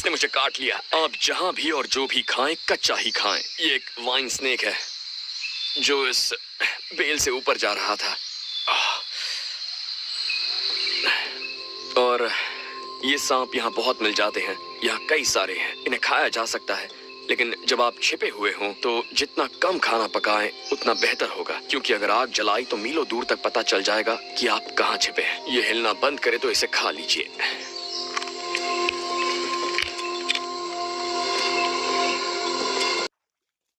इसने मुझे काट लिया। आप जहां भी और जो भी खाएं, कच्चा ही खाएं। ये एक वाइन स्नेक है जो इस बेल से ऊपर जा रहा था। और ये सांप यहाँ बहुत मिल जाते हैं। यहाँ कई सारे हैं। इन्हें खाया जा सकता है, लेकिन जब आप छिपे हुए हों तो जितना कम खाना पकाएं उतना बेहतर होगा, क्योंकि अगर आग जलाई तो मीलों दूर तक पता चल जाएगा कि आप कहाँ छिपे हैं। ये हिलना बंद करे तो इसे खा लीजिए।